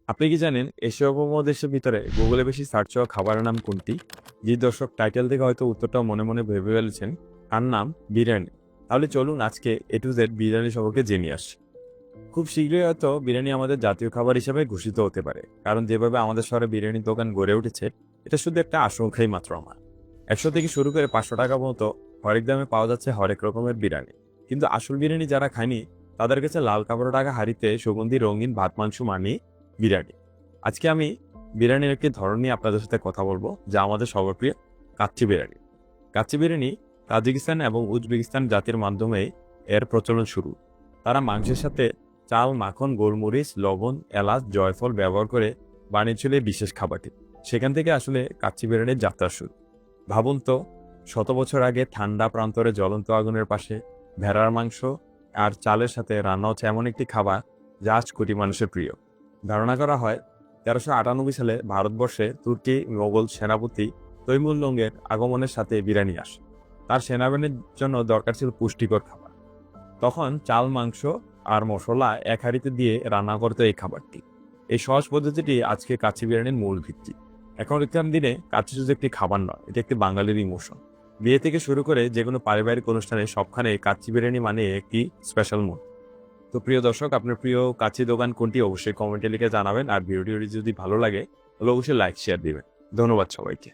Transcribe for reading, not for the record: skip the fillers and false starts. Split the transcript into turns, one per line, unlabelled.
আপনি কি জানেন এশীয় উপমহাদেশের ভিতরে গুগলে বেশি সার্চ হওয়া খাবারের নাম কোনটি? যে দর্শক টাইটেল থেকে হয়তো উত্তরটা মনে মনে ভেবে ফেলেছেন, তার নাম বিরিয়ানি। তাহলে চলুন আজকে এ টু জেড বিরিয়ানি সম্পর্কে জেনে আসি। খুব শীঘ্রই হয়তো বিরিয়ানি আমাদের জাতীয় খাবার হিসেবে ঘোষিত হতে পারে, কারণ যেভাবে আমাদের শহরে বিরিয়ানির দোকান গড়ে উঠেছে, এটা শুধু একটা আশঙ্কাই মাত্র আমার। 100 থেকে শুরু করে 500 টাকা মতো হরেক দামে পাওয়া যাচ্ছে হরেক রকমের বিরিয়ানি। কিন্তু আসল বিরিয়ানি যারা খায়নি, তাদের কাছে লাল কাপড় টাকা হাঁড়িতে সুগন্ধি রঙিন ভাত মাংস মানি বিরিয়ানি। আজকে আমি বিরিয়ানির একটি ধরন নিয়ে আপনাদের সাথে কথা বলবো, যা আমাদের সবার প্রিয় কাচ্চি বিরিয়ানি। কাচ্চি বিরিয়ানি তাজিকিস্তান এবং উজবেকিস্তান জাতির মাধ্যমে এর প্রচলন শুরু। তারা মাংসের সাথে চাল, মাখন, গোলমরিচ, লবণ, এলাচ, জয়ফল ব্যবহার করে বানিয়েছিল এই বিশেষ খাবারটি। সেখান থেকে আসলে কাচ্চি বিরিয়ানির যাত্রা শুরু। ভাবুন তো, শত বছর আগে ঠান্ডা প্রান্তরে জ্বলন্ত আগুনের পাশে ভেড়ার মাংস আর চালের সাথে রান্না হচ্ছে এমন একটি খাবার যা আজ কোটি মানুষের প্রিয়। ধারণা করা হয় 1398 সালে ভারতবর্ষে তুর্কি মোগল সেনাপতি তৈমুরলঙ্গের আগমনের সাথে বিরিয়ানি আসে। তার সেনাবাহিনীর জন্য দরকার ছিল পুষ্টিকর খাবার। তখন চাল, মাংস আর মশলা এক হাঁড়িতে দিয়ে রান্না করতো এই খাবারটি। এই সহজ পদ্ধতিটি আজকে কাচ্চি বিরিয়ানির মূল ভিত্তি। এখনকার দিনে কাচ্চি শুধু একটি খাবার নয়, এটা একটি বাঙালির ইমোশন। বিয়ে থেকে শুরু করে যে কোনো পারিবারিক অনুষ্ঠানে সবখানে কাচ্চি বিরিয়ানি মানে একটি স্পেশাল মুড। তো প্রিয় দর্শক, আপনার প্রিয় কাচ্চি দোকান কোনটি অবশ্যই কমেন্টে লিখে জানাবেন। আর ভিডিওটি যদি ভালো লাগে তাহলে অবশ্যই লাইক শেয়ার দিবেন। ধন্যবাদ সবাইকে।